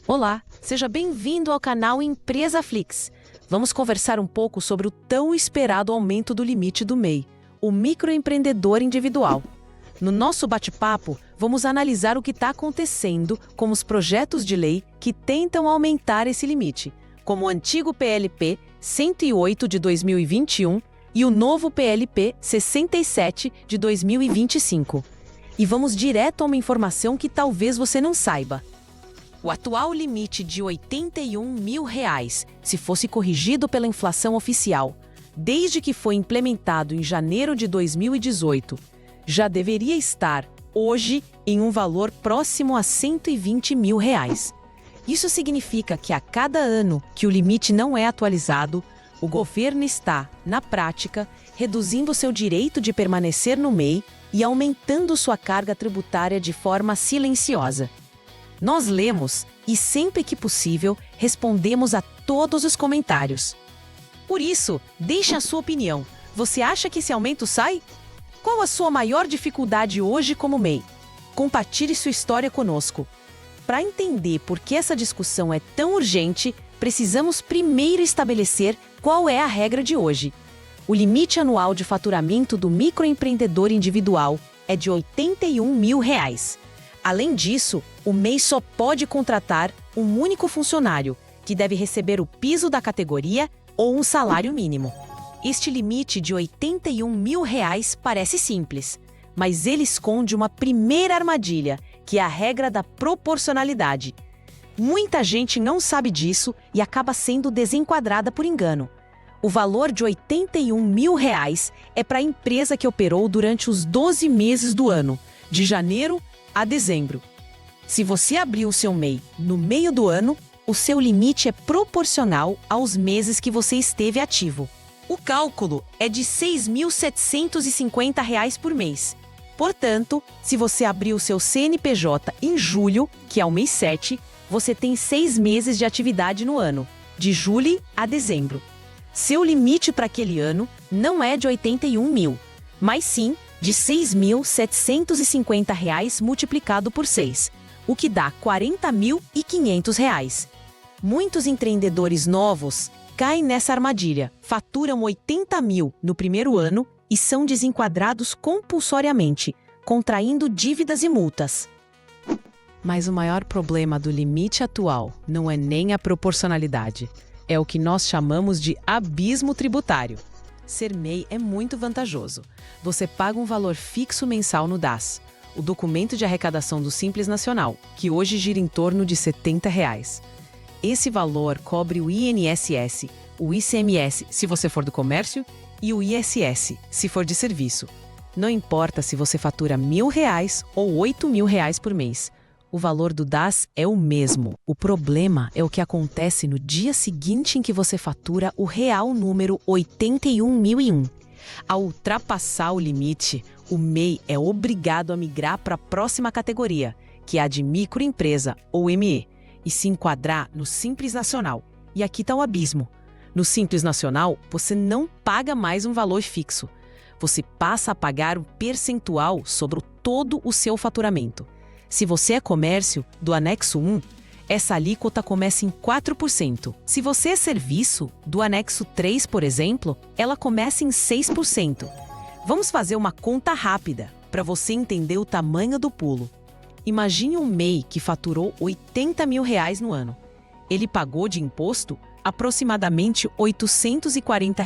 Olá, seja bem-vindo ao canal Empresa Flix. Vamos conversar um pouco sobre o tão esperado aumento do limite do MEI, o microempreendedor individual. No nosso bate-papo, vamos analisar o que está acontecendo com os projetos de lei que tentam aumentar esse limite, como o antigo PLP 108 de 2021 e o novo PLP 67 de 2025. E vamos direto a uma informação que talvez você não saiba. O atual limite de R$ 81 mil, se fosse corrigido pela inflação oficial, desde que foi implementado em janeiro de 2018, já deveria estar, hoje, em um valor próximo a R$ 120 mil. Isso significa que a cada ano que o limite não é atualizado, o governo está, na prática, reduzindo seu direito de permanecer no MEI e aumentando sua carga tributária de forma silenciosa. Nós lemos e, sempre que possível, respondemos a todos os comentários. Por isso, deixe a sua opinião. Você acha que esse aumento sai? Qual a sua maior dificuldade hoje como MEI? Compartilhe sua história conosco. Para entender por que essa discussão é tão urgente, precisamos primeiro estabelecer qual é a regra de hoje. O limite anual de faturamento do microempreendedor individual é de R$ 81 mil. Além disso, o MEI só pode contratar um único funcionário, que deve receber o piso da categoria ou um salário mínimo. Este limite de R$ 81 mil parece simples, mas ele esconde uma primeira armadilha, que é a regra da proporcionalidade. Muita gente não sabe disso e acaba sendo desenquadrada por engano. O valor de R$ 81 mil é para a empresa que operou durante os 12 meses do ano, de janeiro a dezembro. Se você abriu o seu MEI no meio do ano, o seu limite é proporcional aos meses que você esteve ativo. O cálculo é de R$ 6.750 por mês. Portanto, se você abriu o seu CNPJ em julho, que é o mês 7, você tem 6 meses de atividade no ano, de julho a dezembro. Seu limite para aquele ano não é de R$ 81 mil, mas sim de R$ 6.750 multiplicado por 6, o que dá R$ 40.500. Muitos empreendedores novos caem nessa armadilha, faturam R$ 80 mil no primeiro ano e são desenquadrados compulsoriamente, contraindo dívidas e multas. Mas o maior problema do limite atual não é nem a proporcionalidade, é o que nós chamamos de abismo tributário. Ser MEI é muito vantajoso. Você paga um valor fixo mensal no DAS, o documento de arrecadação do Simples Nacional, que hoje gira em torno de R$ 70. Esse valor cobre o INSS, o ICMS, se você for do comércio, e o ISS, se for de serviço. Não importa se você fatura R$ 1.000 ou R$ 8 mil por mês. O valor do DAS é o mesmo. O problema é o que acontece no dia seguinte em que você fatura o real número 81.001. Ao ultrapassar o limite, o MEI é obrigado a migrar para a próxima categoria, que é a de microempresa, ou ME, e se enquadrar no Simples Nacional. E aqui está o abismo. No Simples Nacional, você não paga mais um valor fixo. Você passa a pagar um percentual sobre todo o seu faturamento. Se você é comércio, do anexo 1, essa alíquota começa em 4%. Se você é serviço, do anexo 3, por exemplo, ela começa em 6%. Vamos fazer uma conta rápida, para você entender o tamanho do pulo. Imagine um MEI que faturou R$ 80 mil no ano. Ele pagou de imposto aproximadamente R$ 840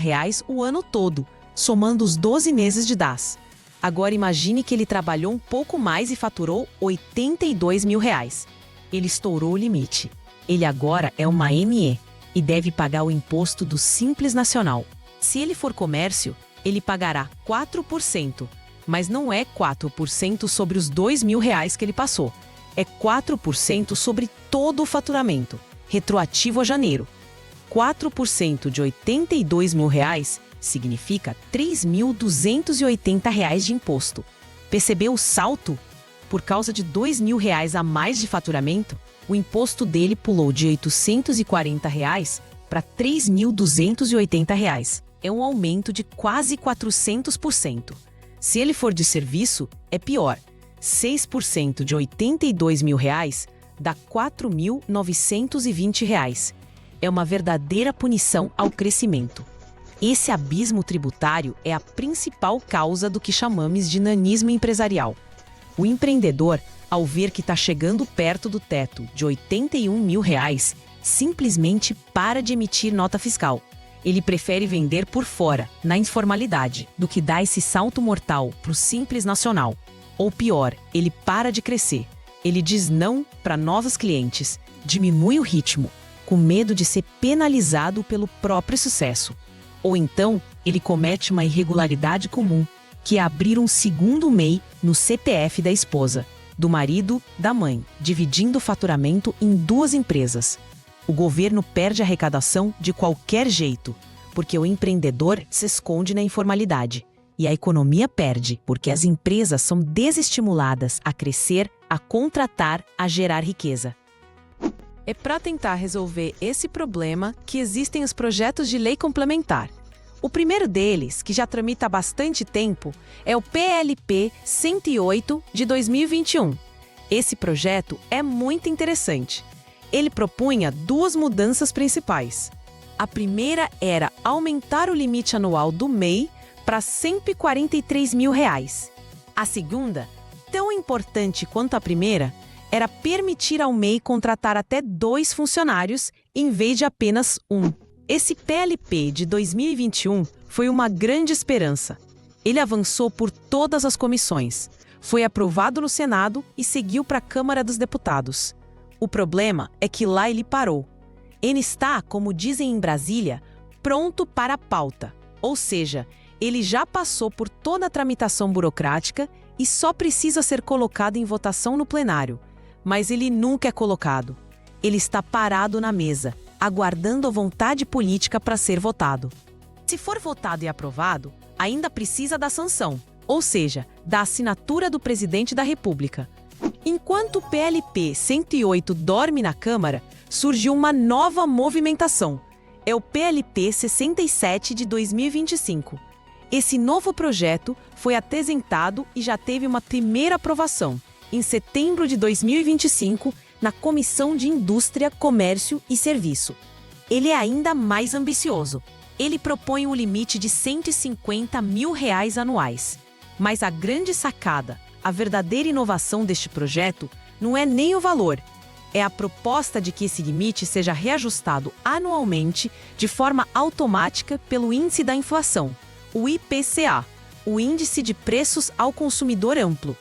o ano todo, somando os 12 meses de DAS. Agora imagine que ele trabalhou um pouco mais e faturou R$ 82 mil. Ele estourou o limite. Ele agora é uma ME e deve pagar o imposto do Simples Nacional. Se ele for comércio, ele pagará 4%, mas não é 4% sobre os R$ 2 mil que ele passou. É 4% sobre todo o faturamento, retroativo a janeiro. 4% de R$ 82 mil significa R$ 3.280 de imposto. Percebeu o salto? Por causa de R$ 2 mil a mais de faturamento, o imposto dele pulou de R$ 840 para R$ 3.280. É um aumento de quase 400%. Se ele for de serviço, é pior. 6% de R$ 82 mil dá R$ 4.920. É uma verdadeira punição ao crescimento. Esse abismo tributário é a principal causa do que chamamos de nanismo empresarial. O empreendedor, ao ver que está chegando perto do teto de R$ 81 mil, simplesmente para de emitir nota fiscal. Ele prefere vender por fora, na informalidade, do que dar esse salto mortal para o Simples Nacional. Ou pior, ele para de crescer. Ele diz não para novos clientes, diminui o ritmo, com medo de ser penalizado pelo próprio sucesso. Ou então, ele comete uma irregularidade comum, que é abrir um segundo MEI no CPF da esposa, do marido, da mãe, dividindo o faturamento em duas empresas. O governo perde a arrecadação de qualquer jeito, porque o empreendedor se esconde na informalidade. E a economia perde, porque as empresas são desestimuladas a crescer, a contratar, a gerar riqueza. É para tentar resolver esse problema que existem os projetos de lei complementar. O primeiro deles, que já tramita há bastante tempo, é o PLP 108 de 2021. Esse projeto é muito interessante. Ele propunha duas mudanças principais. A primeira era aumentar o limite anual do MEI para R$ 143 mil. A segunda, tão importante quanto a primeira, era permitir ao MEI contratar até 2 funcionários em vez de apenas um. Esse PLP de 2021 foi uma grande esperança. Ele avançou por todas as comissões, foi aprovado no Senado e seguiu para a Câmara dos Deputados. O problema é que lá ele parou. Ele está, como dizem em Brasília, pronto para a pauta. Ou seja, ele já passou por toda a tramitação burocrática e só precisa ser colocado em votação no plenário. Mas ele nunca é colocado. Ele está parado na mesa, aguardando a vontade política para ser votado. Se for votado e aprovado, ainda precisa da sanção, ou seja, da assinatura do presidente da República. Enquanto o PLP 108 dorme na Câmara, surgiu uma nova movimentação. É o PLP 67 de 2025. Esse novo projeto foi apresentado e já teve uma primeira aprovação, em setembro de 2025, na Comissão de Indústria, Comércio e Serviço. Ele é ainda mais ambicioso. Ele propõe um limite de R$ 150 mil anuais. Mas a grande sacada, a verdadeira inovação deste projeto, não é nem o valor. É a proposta de que esse limite seja reajustado anualmente de forma automática pelo Índice da Inflação, o IPCA, o Índice de Preços ao Consumidor Amplo.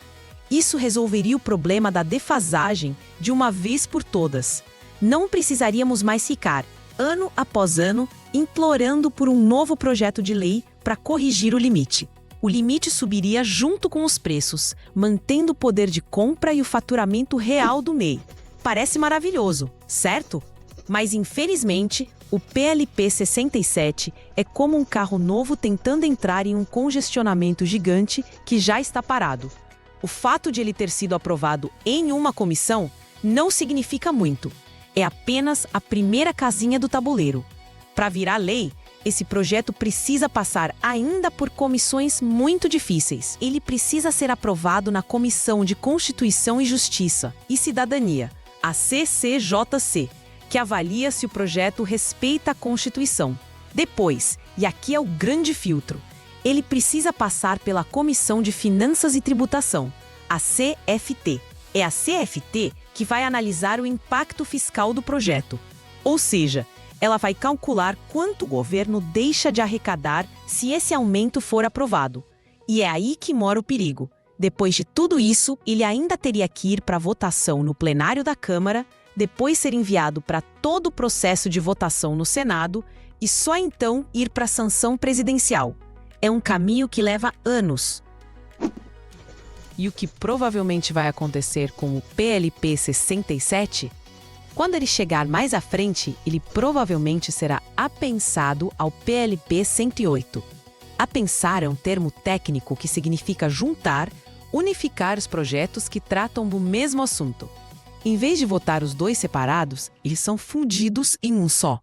Isso resolveria o problema da defasagem de uma vez por todas. Não precisaríamos mais ficar, ano após ano, implorando por um novo projeto de lei para corrigir o limite. O limite subiria junto com os preços, mantendo o poder de compra e o faturamento real do MEI. Parece maravilhoso, certo? Mas, infelizmente, o PLP 67 é como um carro novo tentando entrar em um congestionamento gigante que já está parado. O fato de ele ter sido aprovado em uma comissão não significa muito. É apenas a primeira casinha do tabuleiro. Para virar lei, esse projeto precisa passar ainda por comissões muito difíceis. Ele precisa ser aprovado na Comissão de Constituição e Justiça e Cidadania, a CCJC, que avalia se o projeto respeita a Constituição. Depois, e aqui é o grande filtro, ele precisa passar pela Comissão de Finanças e Tributação, a CFT. É a CFT que vai analisar o impacto fiscal do projeto. Ou seja, ela vai calcular quanto o governo deixa de arrecadar se esse aumento for aprovado. E é aí que mora o perigo. Depois de tudo isso, ele ainda teria que ir para votação no plenário da Câmara, depois ser enviado para todo o processo de votação no Senado e só então ir para a sanção presidencial. É um caminho que leva anos. E o que provavelmente vai acontecer com o PLP 67? Quando ele chegar mais à frente, ele provavelmente será apensado ao PLP 108. Apensar é um termo técnico que significa juntar, unificar os projetos que tratam do mesmo assunto. Em vez de votar os dois separados, eles são fundidos em um só.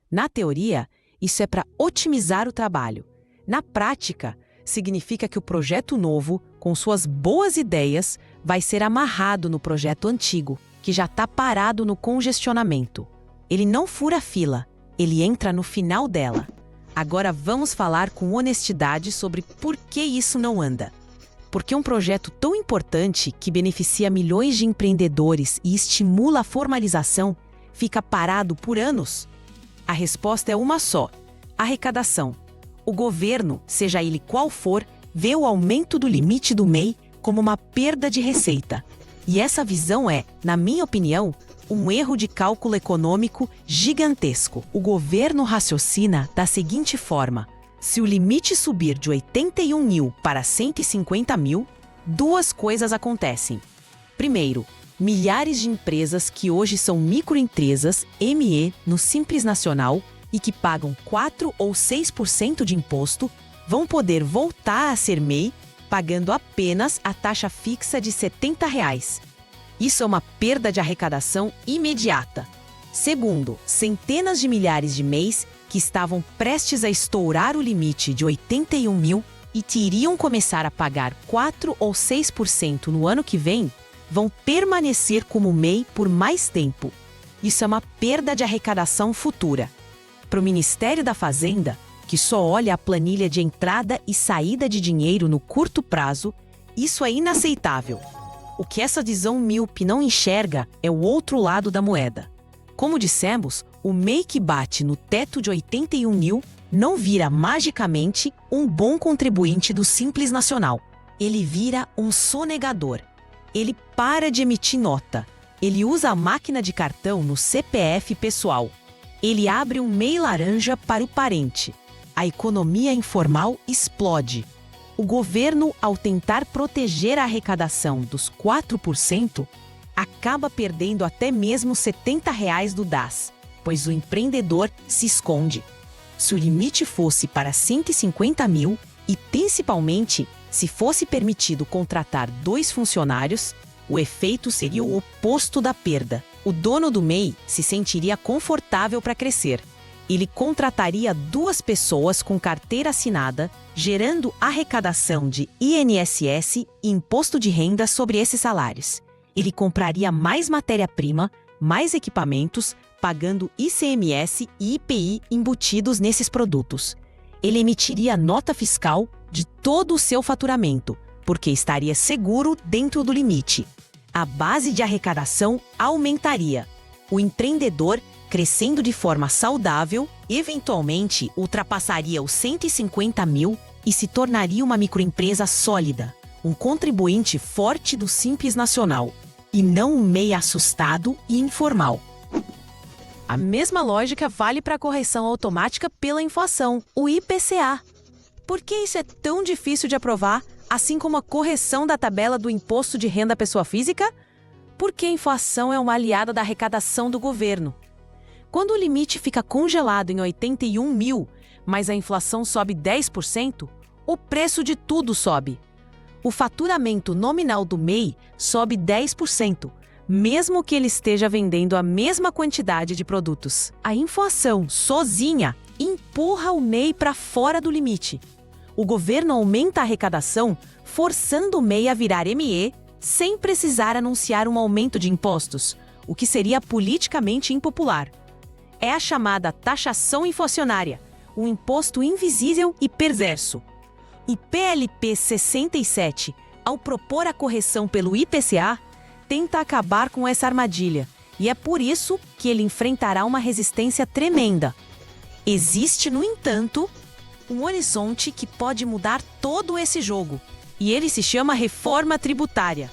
Na teoria, isso é para otimizar o trabalho. Na prática, significa que o projeto novo, com suas boas ideias, vai ser amarrado no projeto antigo. que já está parado no congestionamento. Ele não fura a fila, ele entra no final dela. Agora vamos falar com honestidade sobre por que isso não anda. Porque um projeto tão importante que beneficia milhões de empreendedores e estimula a formalização fica parado por anos? A resposta é uma só: arrecadação. O governo, seja ele qual for, vê o aumento do limite do MEI como uma perda de receita. E essa visão é, na minha opinião, um erro de cálculo econômico gigantesco. O governo raciocina da seguinte forma: se o limite subir de 81 mil para 150 mil, duas coisas acontecem. Primeiro, milhares de empresas que hoje são microempresas, ME, no Simples Nacional e que pagam 4 ou 6% de imposto, vão poder voltar a ser MEI pagando apenas a taxa fixa de R$ 70. Isso é uma perda de arrecadação imediata. Segundo, centenas de milhares de MEIs que estavam prestes a estourar o limite de 81 mil e que iriam começar a pagar 4 ou 6% no ano que vem, vão permanecer como MEI por mais tempo. Isso é uma perda de arrecadação futura. Para o Ministério da Fazenda, que só olha a planilha de entrada e saída de dinheiro no curto prazo, isso é inaceitável. O que essa visão míope não enxerga é o outro lado da moeda. Como dissemos, o MEI que bate no teto de 81 mil não vira magicamente um bom contribuinte do Simples Nacional. Ele vira um sonegador. Ele para de emitir nota. Ele usa a máquina de cartão no CPF pessoal. Ele abre um MEI laranja para o parente. A economia informal explode. O governo, ao tentar proteger a arrecadação dos 4%, acaba perdendo até mesmo R$ 70 do DAS, pois o empreendedor se esconde. Se o limite fosse para 150 mil e, principalmente, se fosse permitido contratar 2 funcionários, o efeito seria o oposto da perda. O dono do MEI se sentiria confortável para crescer. Ele contrataria 2 pessoas com carteira assinada, gerando arrecadação de INSS e imposto de renda sobre esses salários. Ele compraria mais matéria-prima, mais equipamentos, pagando ICMS e IPI embutidos nesses produtos. Ele emitiria nota fiscal de todo o seu faturamento, porque estaria seguro dentro do limite. A base de arrecadação aumentaria. O empreendedor, crescendo de forma saudável, eventualmente ultrapassaria os 150 mil e se tornaria uma microempresa sólida, um contribuinte forte do Simples Nacional, e não um MEI assustado e informal. A mesma lógica vale para a correção automática pela inflação, o IPCA. Por que isso é tão difícil de aprovar, assim como a correção da tabela do Imposto de Renda à Pessoa Física? Porque a inflação é uma aliada da arrecadação do governo. Quando o limite fica congelado em 81 mil, mas a inflação sobe 10%, o preço de tudo sobe. O faturamento nominal do MEI sobe 10%, mesmo que ele esteja vendendo a mesma quantidade de produtos. A inflação, sozinha, empurra o MEI para fora do limite. O governo aumenta a arrecadação, forçando o MEI a virar ME, sem precisar anunciar um aumento de impostos, o que seria politicamente impopular. É a chamada taxação inflacionária, um imposto invisível e perverso. O PLP 67, ao propor a correção pelo IPCA, tenta acabar com essa armadilha, e é por isso que ele enfrentará uma resistência tremenda. Existe, no entanto, um horizonte que pode mudar todo esse jogo, e ele se chama reforma tributária.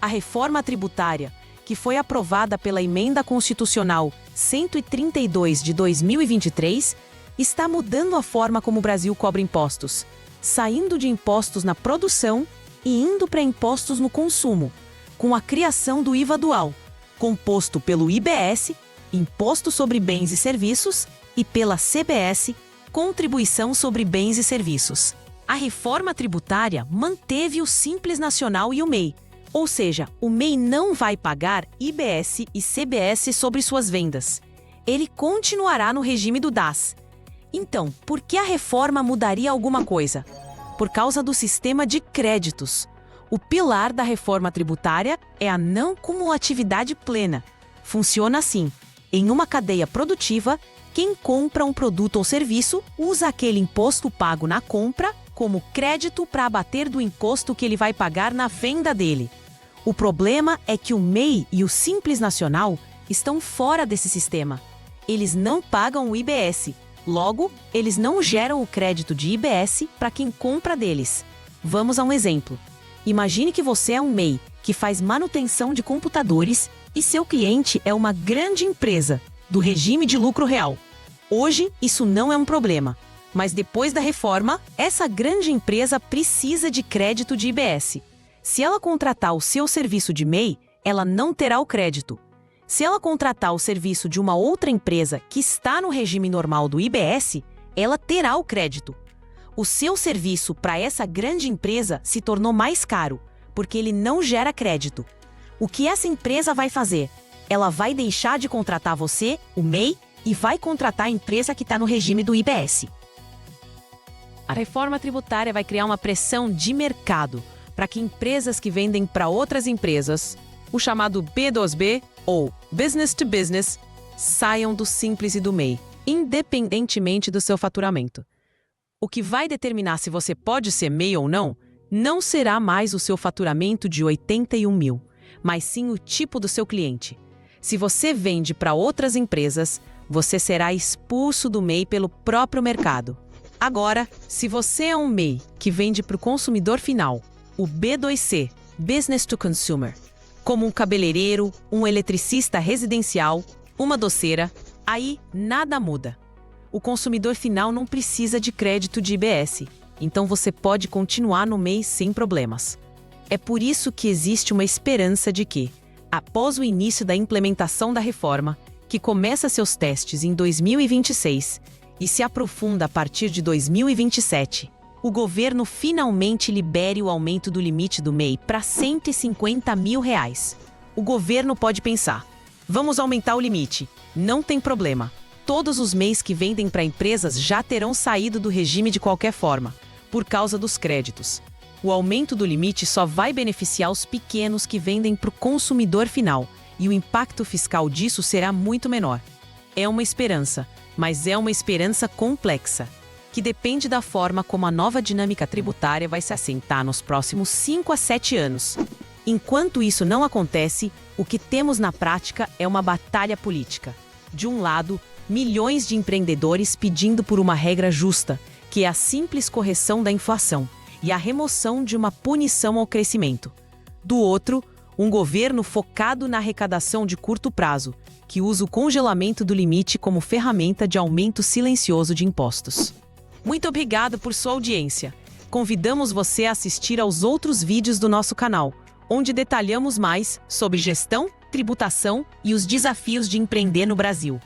A reforma tributária, que foi aprovada pela Emenda Constitucional 132 de 2023, está mudando a forma como o Brasil cobra impostos, saindo de impostos na produção e indo para impostos no consumo, com a criação do IVA dual, composto pelo IBS, Imposto sobre Bens e Serviços, e pela CBS, Contribuição sobre Bens e Serviços. A reforma tributária manteve o Simples Nacional e o MEI, ou seja, o MEI não vai pagar IBS e CBS sobre suas vendas. Ele continuará no regime do DAS. Então, por que a reforma mudaria alguma coisa? Por causa do sistema de créditos. O pilar da reforma tributária é a não cumulatividade plena. Funciona assim: em uma cadeia produtiva, quem compra um produto ou serviço usa aquele imposto pago na compra como crédito para abater do imposto que ele vai pagar na venda dele. O problema é que o MEI e o Simples Nacional estão fora desse sistema. Eles não pagam o IBS, logo, eles não geram o crédito de IBS para quem compra deles. Vamos a um exemplo. Imagine que você é um MEI que faz manutenção de computadores e seu cliente é uma grande empresa do regime de lucro real. Hoje, isso não é um problema, mas depois da reforma, essa grande empresa precisa de crédito de IBS. Se ela contratar o seu serviço de MEI, ela não terá o crédito. Se ela contratar o serviço de uma outra empresa que está no regime normal do IBS, ela terá o crédito. O seu serviço para essa grande empresa se tornou mais caro, porque ele não gera crédito. O que essa empresa vai fazer? Ela vai deixar de contratar você, o MEI, e vai contratar a empresa que está no regime do IBS. A reforma tributária vai criar uma pressão de mercado para que empresas que vendem para outras empresas, o chamado B2B ou Business to Business, saiam do Simples e do MEI, independentemente do seu faturamento. O que vai determinar se você pode ser MEI ou não será mais o seu faturamento de 81 mil, mas sim o tipo do seu cliente. Se você vende para outras empresas, você será expulso do MEI pelo próprio mercado. Agora, se você é um MEI que vende para o consumidor final, o B2C, Business to Consumer, como um cabeleireiro, um eletricista residencial, uma doceira, aí nada muda. O consumidor final não precisa de crédito de IBS, então você pode continuar no MEI sem problemas. É por isso que existe uma esperança de que, após o início da implementação da reforma, que começa seus testes em 2026 e se aprofunda a partir de 2027, o governo finalmente libere o aumento do limite do MEI para R$ 150 mil. O governo pode pensar: vamos aumentar o limite. Não tem problema. Todos os MEIs que vendem para empresas já terão saído do regime de qualquer forma, por causa dos créditos. O aumento do limite só vai beneficiar os pequenos que vendem para o consumidor final, e o impacto fiscal disso será muito menor. É uma esperança, mas é uma esperança complexa, que depende da forma como a nova dinâmica tributária vai se assentar nos próximos 5 a 7 anos. Enquanto isso não acontece, o que temos na prática é uma batalha política. De um lado, milhões de empreendedores pedindo por uma regra justa, que é a simples correção da inflação e a remoção de uma punição ao crescimento. Do outro, um governo focado na arrecadação de curto prazo, que usa o congelamento do limite como ferramenta de aumento silencioso de impostos. Muito obrigado por sua audiência. Convidamos você a assistir aos outros vídeos do nosso canal, onde detalhamos mais sobre gestão, tributação e os desafios de empreender no Brasil.